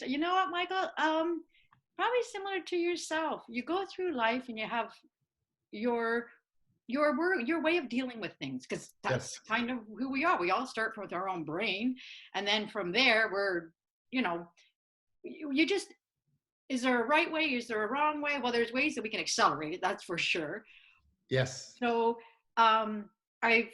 You know what, Michael? Probably similar to yourself. You go through life and you have your your way of dealing with things, because that's Yes. kind of who we are. We all start with our own brain, and then from there we're, you know, you just, is there a right way? Is there a wrong way? Well, there's ways that we can accelerate it, that's for sure. Yes. So I've,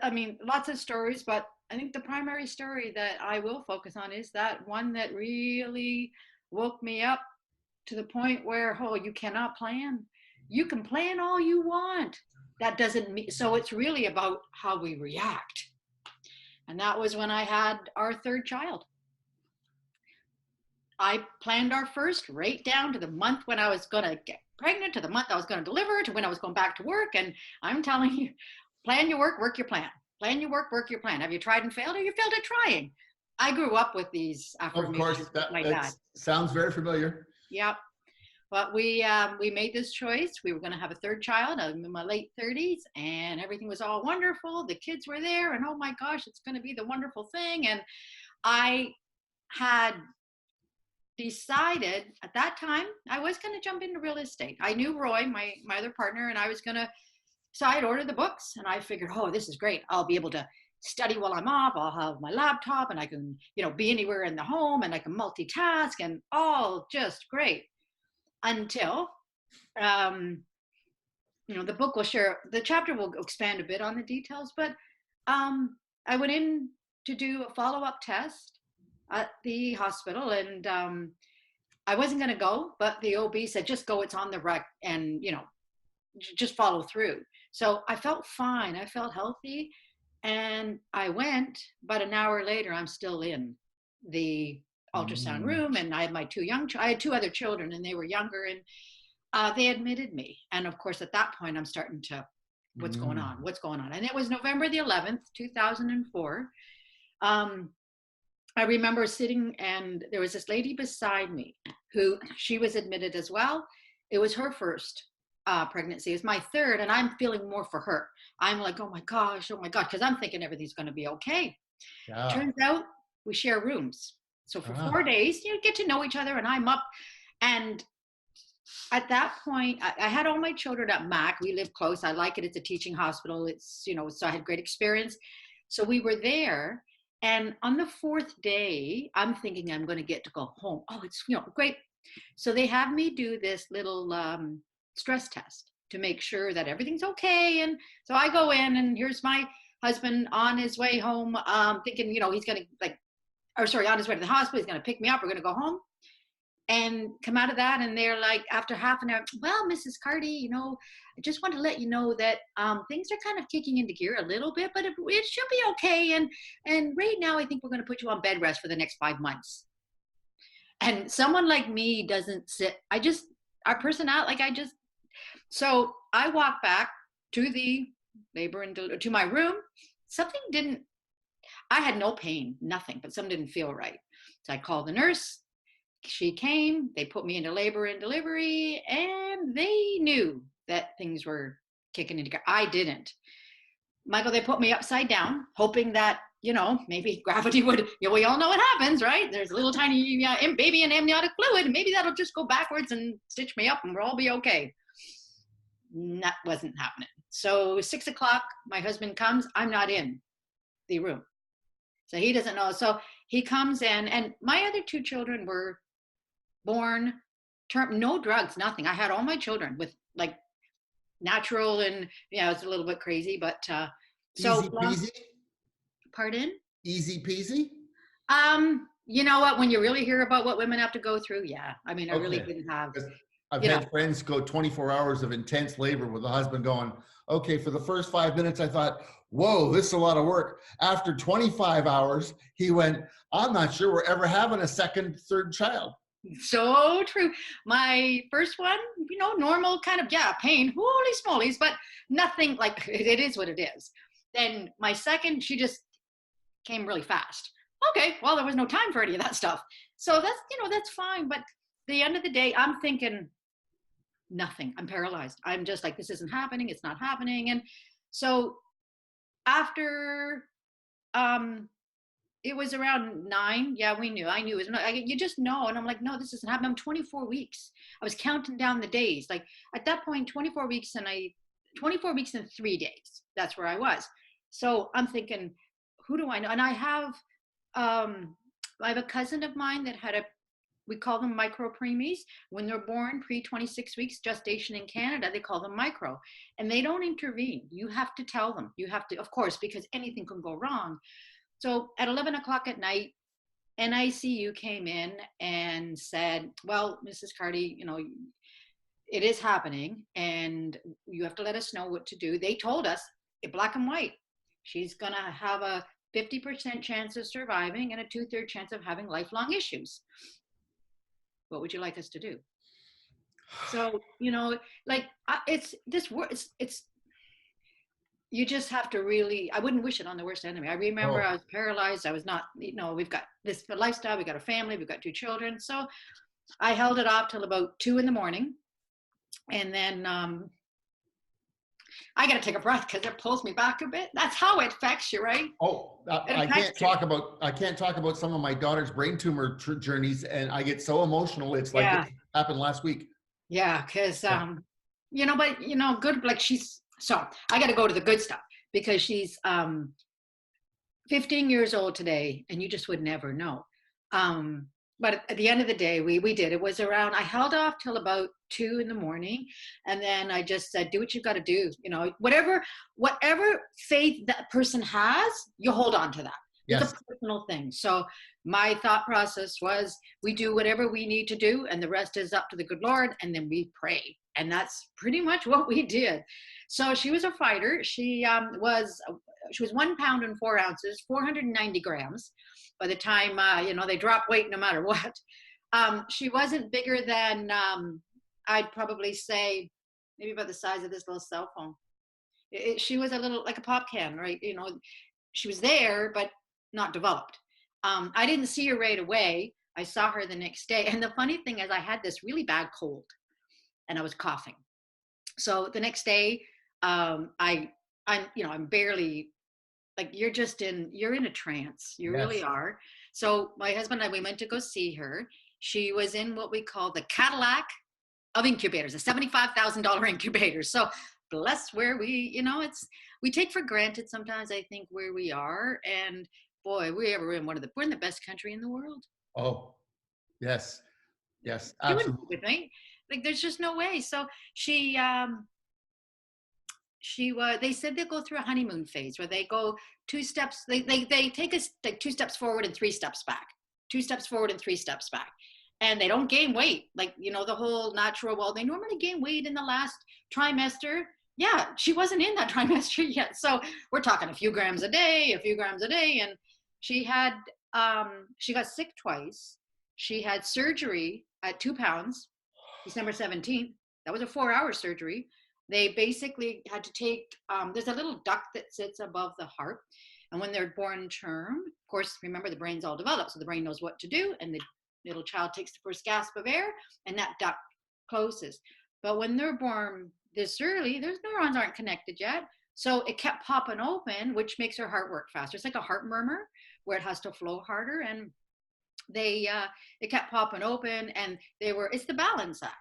I mean, lots of stories, but I think the primary story that I will focus on is that one that really woke me up to the point where, oh, you cannot plan. You can plan all you want. That doesn't mean, so it's really about how we react. And that was when I had our third child. I planned our first right down to the month when I was going to get pregnant, to the month I was going to deliver, to when I was going back to work. And I'm telling you, plan your work your plan. Plan your work your plan. Have you tried and failed, or you failed at trying? I grew up with these Of course, affirmations with that my that dad. sounds very familiar. Yep. But we made this choice. We were going to have a third child. I'm in my late 30s, and everything was all wonderful. The kids were there, and oh my gosh, it's going to be the wonderful thing. And I had decided at that time I was going to jump into real estate. I knew Roy, my other partner, and I was going to. So I had ordered the books, and I figured, oh, this is great. I'll be able to study while I'm off. I'll have my laptop, and I can, be anywhere in the home, and I can multitask, and all just great. Until um, the book will share, the chapter will expand a bit on the details, but I went in to do a follow-up test at the hospital, and I wasn't going to go, but the OB said, just go, it's on the rec, and just follow through. So I felt fine, I felt healthy, and I went, but an hour later I'm still in the ultrasound Mm. room, and I had my I had two other children, and they were younger, and they admitted me. And of course, at that point, I'm starting to, what's going Mm. on? What's going on? And it was November the 11th, 2004. Um, I remember sitting, and there was this lady beside me who, she was admitted as well. It was her first pregnancy. It's my third, and I'm feeling more for her. I'm like, oh my gosh, because I'm thinking everything's going to be okay. Yeah. Turns out we share rooms. So for Ah. 4 days, you get to know each other, and I'm up. And at that point, I had all my children at Mac. We live close. I like it. It's a teaching hospital. It's, so I had great experience. So we were there. And on the fourth day, I'm thinking I'm going to get to go home. Oh, it's, great. So they have me do this little stress test to make sure that everything's okay. And so I go in, and here's my husband on his way home, thinking, he's going to on his way to the hospital, he's going to pick me up. We're going to go home and come out of that, and they're like, after half an hour, well, Mrs. Carty, I just want to let you know that things are kind of kicking into gear a little bit, but it should be okay. And right now, I think we're going to put you on bed rest for the next 5 months. And someone like me doesn't sit. Our personality, so I walk back to the labor and to my room. Something didn't. I had no pain, nothing, but something didn't feel right. So I called the nurse. She came, they put me into labor and delivery, and they knew that things were kicking into gear. I didn't. Michael, they put me upside down, hoping that, maybe gravity would, we all know what happens, right? There's a little tiny baby in amniotic fluid, and maybe that'll just go backwards and stitch me up and we'll all be okay. That wasn't happening. So 6 o'clock, my husband comes, I'm not in the room. So he doesn't know. So he comes in, and my other two children were born no drugs, nothing. I had all my children with natural, and it's a little bit crazy, but so Easy peasy. pardon? Easy peasy. You know what, when you really hear about what women have to go through, yeah, I mean, I really Okay. didn't have, 'Cause I've you know had friends go 24 hours of intense labor with the husband going, okay, for the first 5 minutes, I thought, whoa, this is a lot of work. After 25 hours, he went, I'm not sure we're ever having a second, third child. so true. My first one, normal kind of, pain, holy smolies, but nothing, like, it is what it is. Then my second, she just came really fast. Okay, well, there was no time for any of that stuff. So that's fine. But at the end of the day, I'm thinking nothing. I'm paralyzed. I'm just like, this isn't happening. It's not happening. And so after it was around 9. Yeah, we knew. I knew. It was not, you just know. And I'm like, no, this isn't happening. I'm 24 weeks. I was counting down the days. Like at that point, 24 weeks and 3 days. That's where I was. So I'm thinking, who do I know? And I have a cousin of mine that had we call them micro preemies. When they're born pre 26 weeks gestation in Canada, they call them micro, and they don't intervene. You have to tell them. You have to, of course, because anything can go wrong. So at 11 o'clock at night, NICU came in and said, well, Mrs. Carty, it is happening and you have to let us know what to do. They told us in black and white, she's going to have a 50% chance of surviving and a 2/3 chance of having lifelong issues. What would you like us to do? So, like it's this work. It's you just have to really, I wouldn't wish it on the worst enemy. I remember I was paralyzed. I was not, we've got this lifestyle, we've got a family, we've got 2 children. So I held it off till about 2 a.m. And then I got to take a breath because it pulls me back a bit. That's how it affects you, right? I can't talk about some of my daughter's brain tumor journeys, and I get so emotional. It's like it happened last week. Yeah, because good. Like so I got to go to the good stuff because she's 15 years old today, and you just would never know. But at the end of the day, we did. It was around, I held off till about 2 a.m. And then I just said, do what you've got to do. Whatever faith that person has, you hold on to that. Yes. It's a personal thing. So my thought process was, we do whatever we need to do, and the rest is up to the good Lord, and then we pray. And that's pretty much what we did. So she was a fighter. She was 1 pound and 4 ounces, 490 grams. By the time, they drop weight no matter what. She wasn't bigger than, I'd probably say, maybe about the size of this little cell phone. She was a little, like a pop can, right? She was there, but not developed. I didn't see her right away. I saw her the next day. And the funny thing is I had this really bad cold and I was coughing. So the next day, I'm barely, like, you're in a trance. You yes. really are. So my husband and I, we went to go see her. She was in what we call the Cadillac of incubators, a $75,000 incubator. So bless where we take for granted sometimes, I think, where we are. And boy, we're in we're in the best country in the world. Oh, yes. Yes, absolutely. With me. Like, there's just no way. So they said they'll go through a honeymoon phase where they go 2 steps. They take us like 2 steps forward and 3 steps back, 2 steps forward and 3 steps back. And they don't gain weight. Like, the whole natural, well, they normally gain weight in the last trimester. Yeah, she wasn't in that trimester yet. So we're talking a few grams a day. And she got sick twice. She had surgery at 2 pounds, December 17th. That was a 4-hour surgery. They basically had to take, there's a little duct that sits above the heart. And when they're born term, of course, remember, the brain's all developed. So the brain knows what to do. And the little child takes the first gasp of air and that duct closes. But when they're born this early, those neurons aren't connected yet. So it kept popping open, which makes her heart work faster. It's like a heart murmur where it has to flow harder. And it kept popping open, and it's the balance act.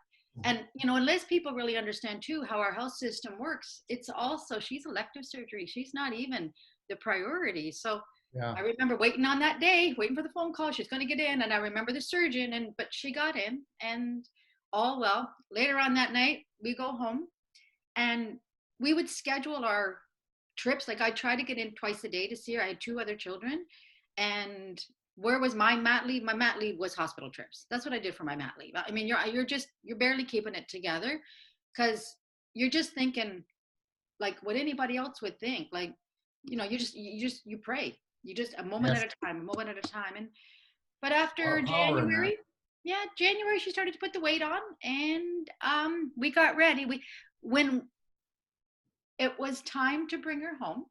And, unless people really understand too how our health system works, it's also, she's elective surgery. She's not even the priority. So yeah. I remember waiting on that day, waiting for the phone call. She's going to get in. And I remember the surgeon, but she got in, and all well. Later on that night, we go home, and we would schedule our trips. Like, I tried to get in twice a day to see her. I had 2 other children. And where was my mat leave? My mat leave was hospital trips. That's what I did for my mat leave. I mean, you're barely keeping it together because you're just thinking like what anybody else would think. Like, you pray. You just a moment yes. at a time. But after January, she started to put the weight on, and we got ready. When it was time to bring her home,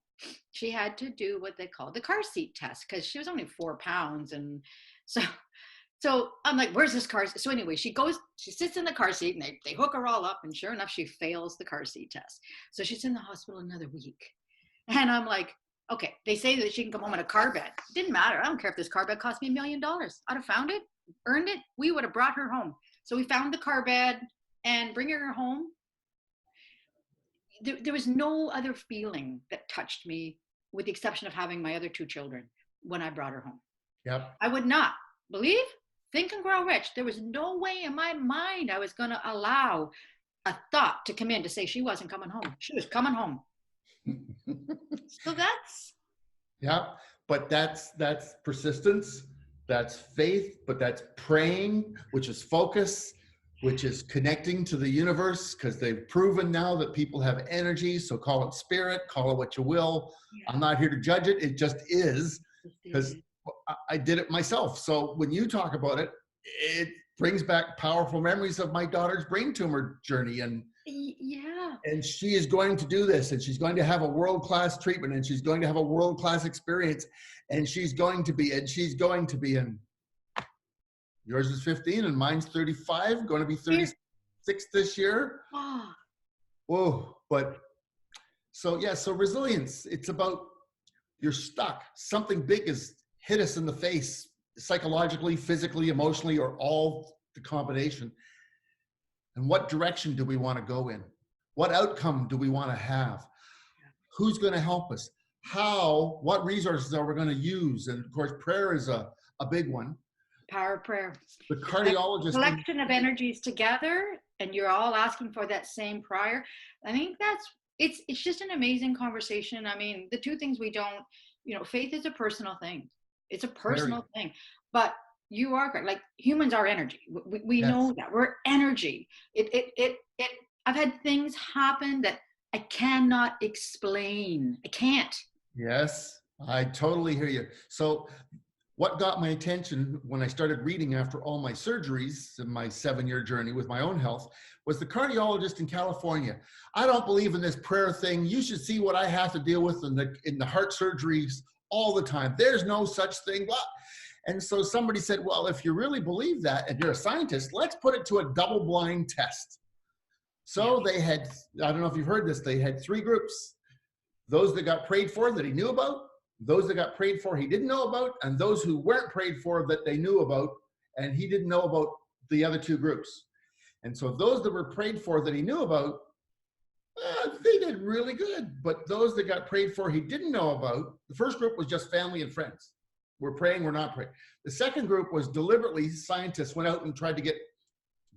she had to do what they call the car seat test because she was only 4 pounds. And so I'm like, where's this car seat? So anyway, she sits in the car seat, and they hook her all up, and sure enough, she fails the car seat test. So she's in the hospital another week. And I'm like, Okay, they say that she can come home in a car bed. Didn't matter. I don't care if this car bed cost me $1 million. I'd have found it, earned it. We would have brought her home. So we found the car bed and bringing her home. There was no other feeling that touched me, with the exception of having my other 2 children when I brought her home. Yep. I would not believe, Think and Grow Rich. There was no way in my mind I was going to allow a thought to come in to say she wasn't coming home. She was coming home. So that's. Yeah, but that's persistence, that's faith, but that's praying, which is focus, which is connecting to the universe, because they've proven now that people have energy. So call it spirit, call it what you will. Yeah. I'm not here to judge it. It just is, because I did it myself. So when you talk about it, it brings back powerful memories of my daughter's brain tumor journey. And yeah, and she is going to do this, and she's going to have a world-class treatment, and she's going to have a world-class experience, and she's going to be, and yours is 15 and mine's 35, going to be 36 this year. Oh. Whoa. But so, yeah, so resilience, it's about, you're stuck. Something big has hit us in the face, psychologically, physically, emotionally, or all the combination. And what direction do we want to go in? What outcome do we want to have? Who's going to help us? How, what resources are we going to use? And of course, prayer is a big one. Power of prayer. The cardiologist. Collection of energies together, and you're all asking for that same prayer. I think it's just an amazing conversation. I mean, the two things we don't, faith is a personal thing. It's a personal thing. But you are correct. Like, humans are energy. We yes. know that we're energy. I've had things happen that I cannot explain. I can't. Yes, I totally hear you. So what got my attention when I started reading after all my surgeries in my 7-year journey with my own health was the cardiologist in California. I don't believe in this prayer thing. You should see what I have to deal with in the heart surgeries all the time. There's no such thing. Blah. And so somebody said, well, if you really believe that and you're a scientist, let's put it to a double-blind test. So they had, I don't know if you've heard this, they had 3 groups. Those that got prayed for that he knew about, those that got prayed for he didn't know about, and those who weren't prayed for that they knew about and he didn't know about the other 2 groups. And so those that were prayed for that he knew about, they did really good. But those that got prayed for he didn't know about, the first group was just family and friends. We're praying, we're not praying. The second group was deliberately, scientists went out and tried to get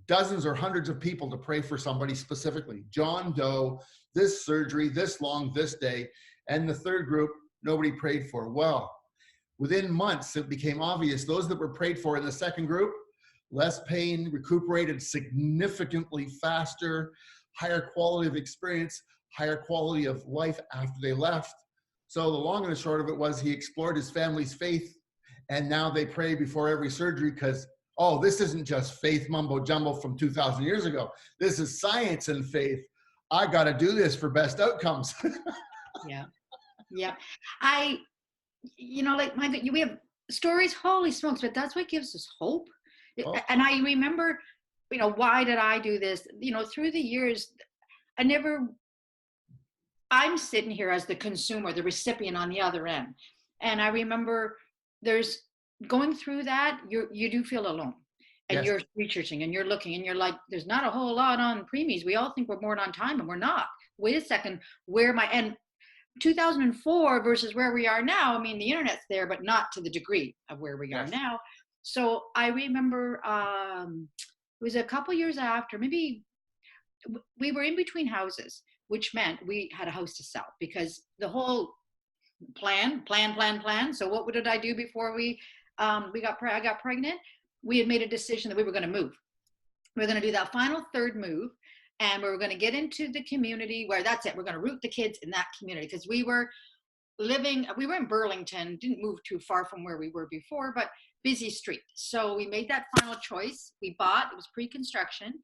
dozens or hundreds of people to pray for somebody specifically. John Doe, this surgery, this long, this day. And the third group, nobody prayed for. Well, within months, it became obvious those that were prayed for in the second group, less pain, recuperated significantly faster, higher quality of experience, higher quality of life after they left. So the long and the short of it was he explored his family's faith, and now they pray before every surgery because, oh, this isn't just faith mumbo jumbo from 2,000 years ago. This is science and faith. I got to do this for best outcomes. Yeah. Yeah. We have stories, holy smokes, but that's what gives us hope. Oh. And I remember, why did I do this? Through the years, I'm sitting here as the consumer, the recipient on the other end. And I remember there's going through that, you do feel alone. And yes. You're researching and you're looking and you're like, there's not a whole lot on preemies. We all think we're born on time and we're not. Wait a second, and 2004 versus where we are now, I mean, the internet's there, but not to the degree of where we yes. are now. So I remember it was a couple years after, maybe we were in between houses, which meant we had a house to sell because the whole plan. So what did I do before I got pregnant? We had made a decision that we were going to move. We were going to do that final third move. And we were going to get into the community where that's it. We're going to root the kids in that community because we were in Burlington, didn't move too far from where we were before, but busy street. So we made that final choice. We bought, it was pre-construction,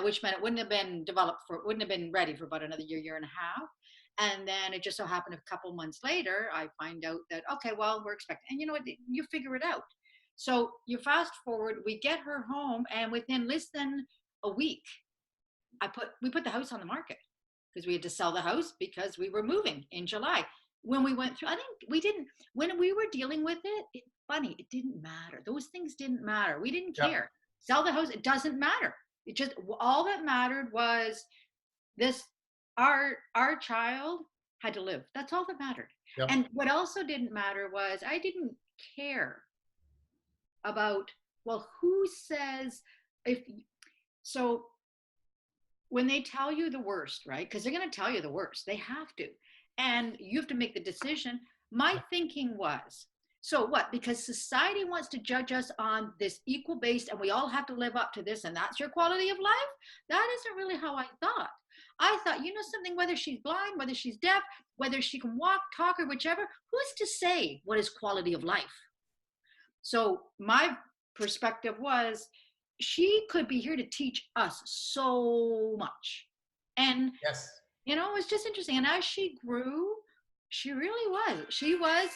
which meant it wouldn't have been ready for about another year and a half. And then it just so happened a couple months later, I find out that, okay, well, we're expecting, and you know what, you figure it out. So you fast forward, we get her home, and within less than a week, we put the house on the market because we had to sell the house because we were moving in July. when we went through, I think we didn't, when we were dealing with it, funny, it didn't matter. Those things didn't matter. We didn't Yep. care. Sell the house, it doesn't matter. It just, all that mattered was this, our child had to live. That's all that mattered. Yep. And what also didn't matter was I didn't care about, well, who says, if so, when they tell you the worst, right? Because they're going to tell you the worst. They have to. And you have to make the decision. My thinking was, so what? Because society wants to judge us on this equal based, and we all have to live up to this, and that's your quality of life? That isn't really how I thought. I thought, you know something, whether she's blind, whether she's deaf, whether she can walk, talk, or whichever, who's to say what is quality of life? So my perspective was, she could be here to teach us so much. And, Yes. you know, it was just interesting. And as she grew, she really was. She was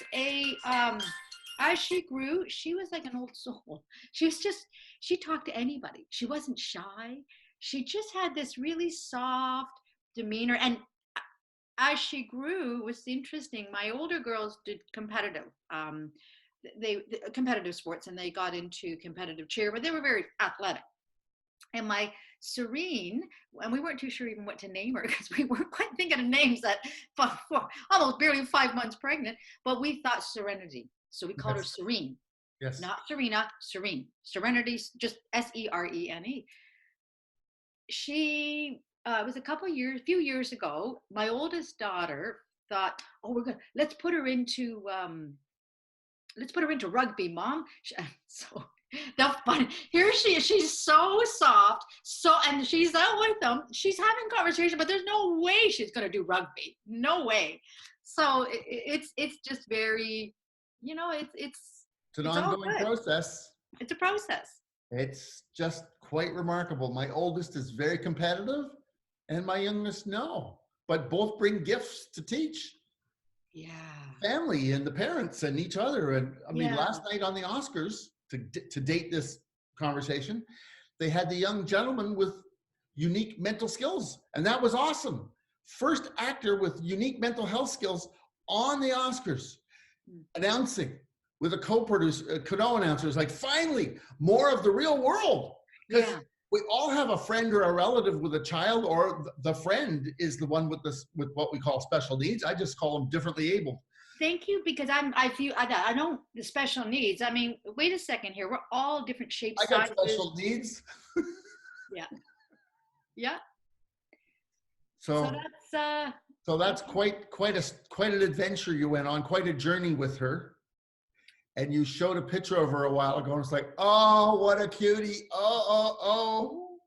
as she grew, she was like an old soul. She was just, she talked to anybody. She wasn't shy. She just had this really soft demeanor. And as she grew, it was interesting. My older girls did competitive. They competitive sports, and they got into competitive cheer, but they were very athletic. And my Serene, and we weren't too sure even what to name her because we weren't quite thinking of names at almost barely 5 months pregnant, but we thought Serenity. So we called her Serene. Yes. Not Serena, Serene. Serenity, just Serene. She, it was a few years ago, my oldest daughter thought, oh, let's put her into rugby, Mom. So the fun, here she is, she's so soft, and she's out with them, she's having conversation, but there's no way she's going to do rugby, no way. So it's just very, you know, it's an ongoing process. It's a process. It's just quite remarkable. My oldest is very competitive, and my youngest, no, but both bring gifts to teach. Yeah. Family and the parents and each other. And I mean, last night on the Oscars, to date this conversation, they had the young gentleman with unique mental skills, and that was awesome. First actor with unique mental health skills on the Oscars, announcing with a co-producer, co-announcer. It's like, finally, more of the real world. Because we all have a friend or a relative with a child, or the friend is the one with what we call special needs. I just call them differently abled. Thank you, because I know the special needs. I mean, wait a second here. We're all different shapes. I got special needs. Yeah. Yeah. So that's quite an adventure you went on, quite a journey with her. And you showed a picture of her a while ago, and it's like, oh, what a cutie. Oh.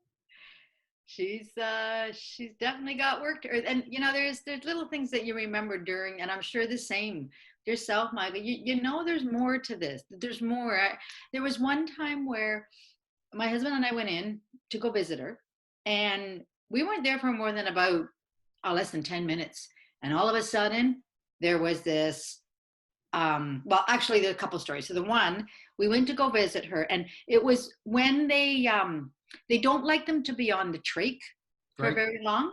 She's definitely got work to her. And you know, there's little things that you remember during, and I'm sure the same yourself, Michael. You know, there's more to this. There's more. There was one time where my husband and I went in to go visit her, and we weren't there for more than about less than 10 minutes. And all of a sudden, there was this. Well, actually, there are a couple of stories. So the one, we went to go visit her, and it was when they don't like them to be on the trach for very long.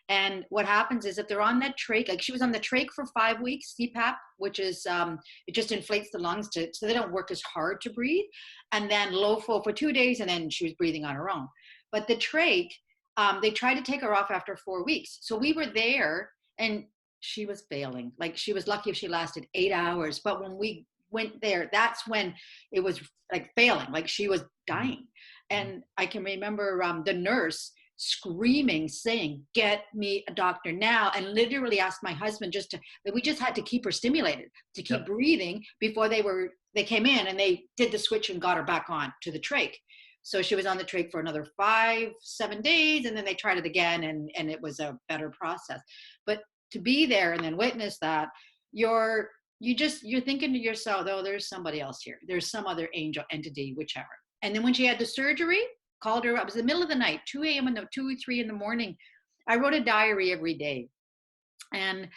And what happens is if they're on that trach, like she was on the trach for 5 weeks, CPAP, which is, it just inflates the lungs so they don't work as hard to breathe. And then low flow for 2 days, and then she was breathing on her own. But the trach, they tried to take her off after 4 weeks. So we were there, and she was failing. Like, she was lucky if she lasted 8 hours. But when we went there, that's when it was like failing, like she was dying. And I can remember the nurse screaming, saying, "Get me a doctor now," and literally asked my husband we just had to keep her stimulated to keep breathing before they came in, and they did the switch and got her back on to the trach. So she was on the trach for another 5-7 days, and then they tried it again, and it was a better process. But to be there and then witness that, you're thinking to yourself, oh, there's somebody else here. There's some other angel entity, whichever. And then when she had the surgery, called her up. It was the middle of the night, 2 a.m. and 2 or 3 in the morning. I wrote a diary every day. And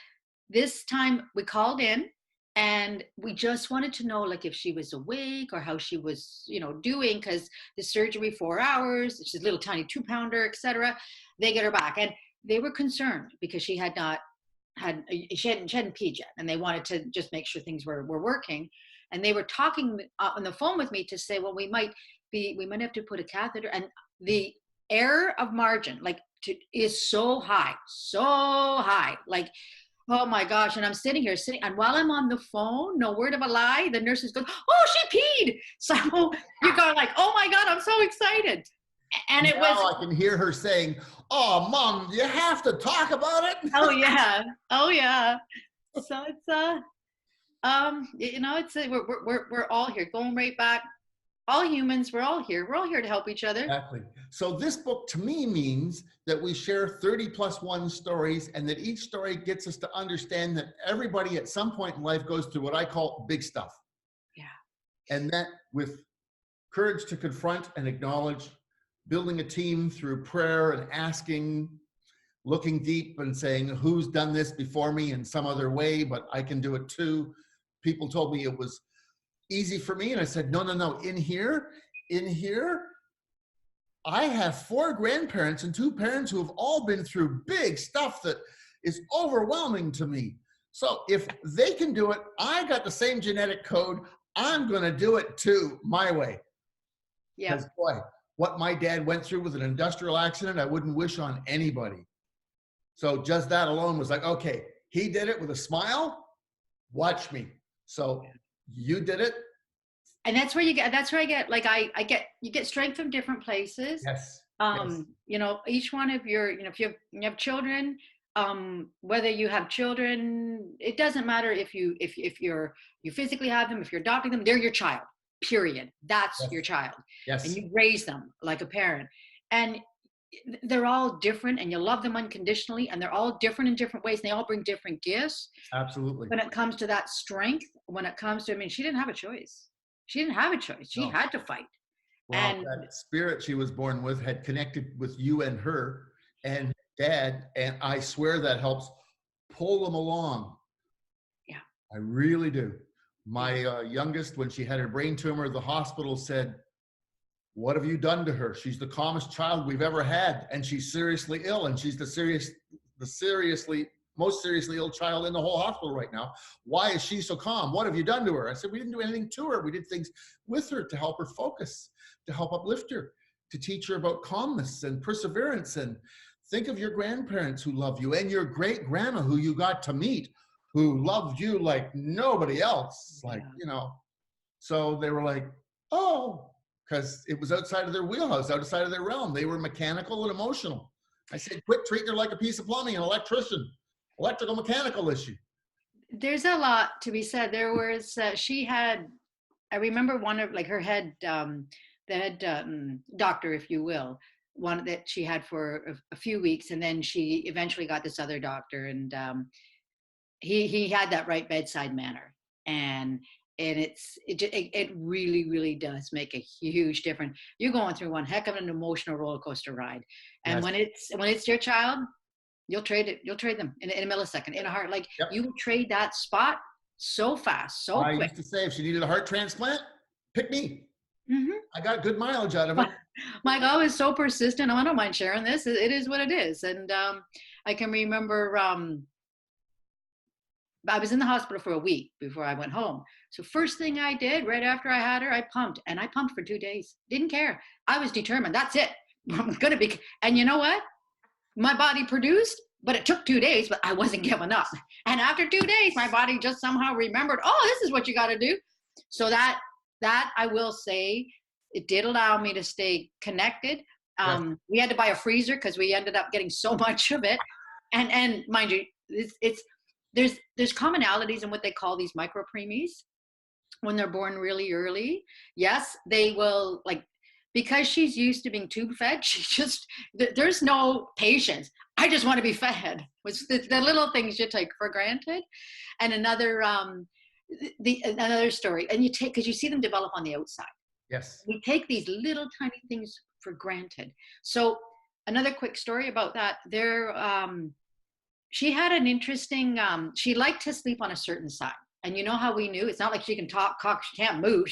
this time we called in, and we just wanted to know, like, if she was awake or how she was, doing, because the surgery 4 hours, she's a little tiny 2-pounder, etc. They get her back, and they were concerned because she had not she hadn't peed yet, and they wanted to just make sure things were working. And they were talking on the phone with me to say, well, we might have to put a catheter. And the error of margin, like, is so high, like, oh my gosh. And I'm sitting here, and while I'm on the phone, no word of a lie, the nurses go, oh, she peed. So you're going like, oh my God, I'm so excited. And it now was, I can hear her saying, oh, Mom, you have to talk about it. oh yeah. So it's, it's, we're all here, going right back, all humans, we're all here to help each other. Exactly. So this book to me means that we share 30+1 stories, and that each story gets us to understand that everybody at some point in life goes through what I call big stuff. Yeah. And that with courage to confront and acknowledge, building a team through prayer and asking, looking deep and saying, who's done this before me in some other way, but I can do it too. People told me it was easy for me. And I said, no. In here, I have 4 grandparents and 2 parents who have all been through big stuff that is overwhelming to me. So if they can do it, I got the same genetic code. I'm going to do it too, my way. Yeah. Because boy, what my dad went through with an industrial accident, I wouldn't wish on anybody. So just that alone was like, okay, he did it with a smile. Watch me. So you did it. And that's where I get, like, you get strength from different places. Yes. You know, each one of your, if you have children, whether you have children, it doesn't matter if you physically have them, if you're adopting them, they're your child, period. That's your child. Yes. And you raise them like a parent, and they're all different, and you love them unconditionally, and they're all different in different ways. And they all bring different gifts. Absolutely. When it comes to that strength, when it comes to, I mean, she didn't have a choice. She had to fight. Well, and that spirit she was born with had connected with you and her and Dad, and I swear that helps pull them along. Yeah. I really do. My youngest, when she had her brain tumor, the hospital said, what have you done to her? She's the calmest child we've ever had, and she's seriously ill, and she's the most seriously ill child in the whole hospital right now. Why is she so calm? What have you done to her? I said, we didn't do anything to her. We did things with her to help her focus, to help uplift her, to teach her about calmness and perseverance. And think of your grandparents who love you, and your great grandma who you got to meet, who loved you like nobody else. Like, so they were like, oh, because it was outside of their wheelhouse, outside of their realm. They were mechanical and emotional. I said, quit treating her like a piece of plumbing, an electrician. Electrical mechanical issue. There's a lot to be said. There was she had, I remember one of, like, her head doctor, if you will, one that she had for a few weeks, and then she eventually got this other doctor, and he had that right bedside manner, and it really does make a huge difference. You're going through one heck of an emotional roller coaster ride, and when it's your child, you'll trade them in a millisecond, in a heart. Like, you will trade that spot so fast, so quick. I used to say, if she needed a heart transplant, pick me. Mm-hmm. I got good mileage out of it. My God is so persistent. I don't mind sharing this. It is what it is. And I can remember I was in the hospital for a week before I went home. So first thing I did right after I had her, I pumped, and I pumped for 2 days. Didn't care. I was determined. That's it. I'm going to be. And you know what? My body produced, but it took 2 days, but I wasn't giving up. And after 2 days, my body just somehow remembered, oh, this is what you got to do. So that I will say, it did allow me to stay connected. We had to buy a freezer because we ended up getting so much of it. And mind you, there's commonalities in what they call these micro preemies when they're born really early. Yes, they will, like, because she's used to being tube fed, there's no patience. I just want to be fed. Which the little things you take for granted. And another story, and because you see them develop on the outside. Yes. We take these little tiny things for granted. So another quick story about that. She had an interesting, she liked to sleep on a certain side. And you know how we knew? It's not like she can talk, she can't move.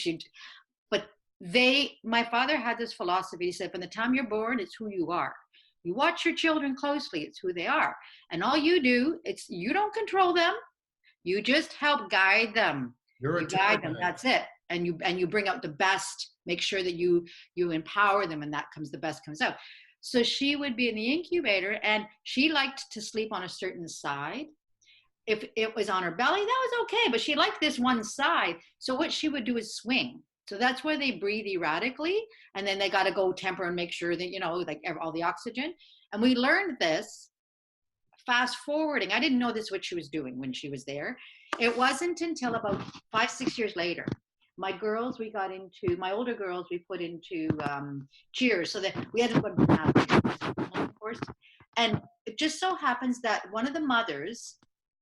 My father had this philosophy. He said, from the time you're born, it's who you are. You watch your children closely. It's who they are. And all you do, you don't control them. You just help guide them. You're a You tour guide them. guide. That's it. And you bring out the best. Make sure that you empower them, and the best comes out. So she would be in the incubator, and she liked to sleep on a certain side. If it was on her belly, that was okay, but she liked this one side. So what she would do is swing. So that's where they breathe erratically, and then they got to go temper and make sure that, like all the oxygen. And we learned this fast forwarding. I didn't know this what she was doing when she was there. It wasn't until about 5-6 years later. My older girls, we put into cheers, so that we had to go of course. And it just so happens that one of the mothers,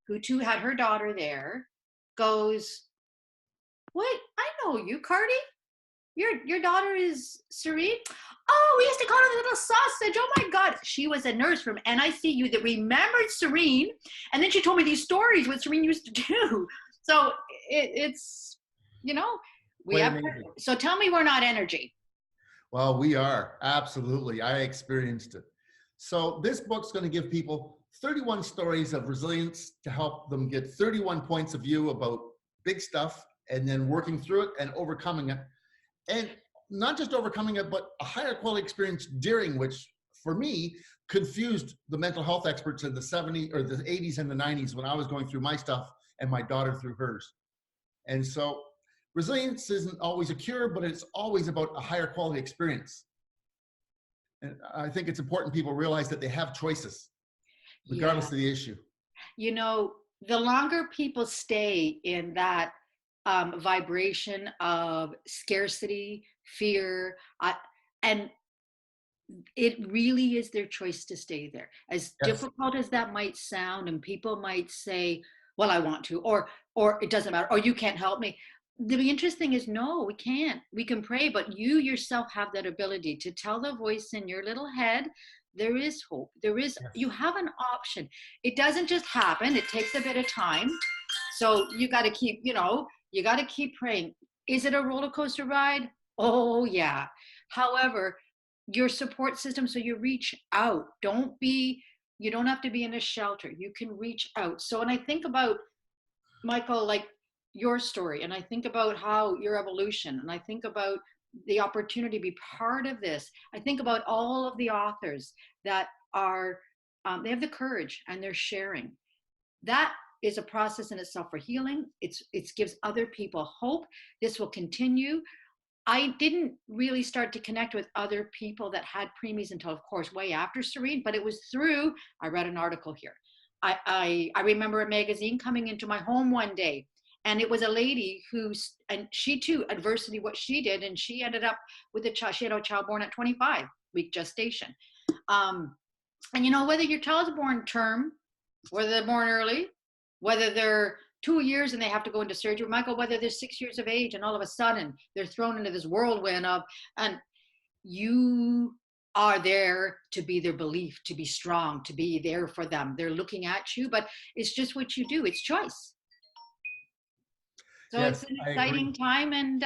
who too had her daughter there, goes, "What? I know you, Cardi. Your daughter is Serene? Oh, we used to call her the little sausage. Oh my God." She was a nurse from NICU that remembered Serene. And then she told me these stories, what Serene used to do. So it's, we have, so tell me we're not energy. Well, we are. Absolutely. I experienced it. So this book's going to give people 31 stories of resilience to help them get 31 points of view about big stuff, and then working through it and overcoming it. And not just overcoming it, but a higher quality experience during, which for me confused the mental health experts in the 70s or the 80s and the 90s when I was going through my stuff and my daughter through hers. And so resilience isn't always a cure, but it's always about a higher quality experience. And I think it's important people realize that they have choices, regardless of the issue. The longer people stay in that vibration of scarcity, fear, and it really is their choice to stay there. As difficult as that might sound, and people might say, well, I want to, or it doesn't matter, or you can't help me. The interesting is, no, we can't. We can pray, but you yourself have that ability to tell the voice in your little head, there is hope. You have an option. It doesn't just happen. It takes a bit of time. So you got to keep, you got to keep praying. Is it a roller coaster ride? Oh yeah. However, your support system, so you reach out. You don't have to be in a shelter. You can reach out. So when I think about, Michael, like your story, and I think about how your evolution, and I think about the opportunity to be part of this. I think about all of the authors that are, they have the courage and they're sharing. That is a process in itself for healing. It gives other people hope. This will continue. I didn't really start to connect with other people that had preemies until, of course, way after Serene, but it was through, I read an article here. I remember a magazine coming into my home one day, and it was a lady and she too, adversity, what she did, and she ended up with a child. She had a child born at 25-week gestation. And whether your child's born term, whether they're born early, whether they're 2 years and they have to go into surgery, Michael, whether they're 6 years of age and all of a sudden they're thrown into this whirlwind and you are there to be their belief, to be strong, to be there for them. They're looking at you, but it's just what you do. It's choice. So yes, it's an exciting time. And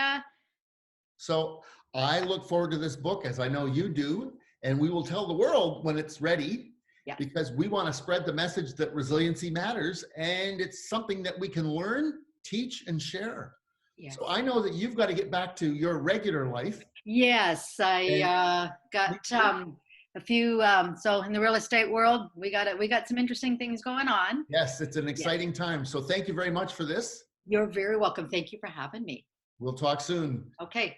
so I look forward to this book, as I know you do, and we will tell the world when it's ready. Yeah. Because we want to spread the message that resiliency matters, and it's something that we can learn, teach, and share. Yes. So I know that you've got to get back to your regular life. Yes, I got a few. So in the real estate world, we got some interesting things going on. Yes, it's an exciting time. So thank you very much for this. You're very welcome. Thank you for having me. We'll talk soon. Okay.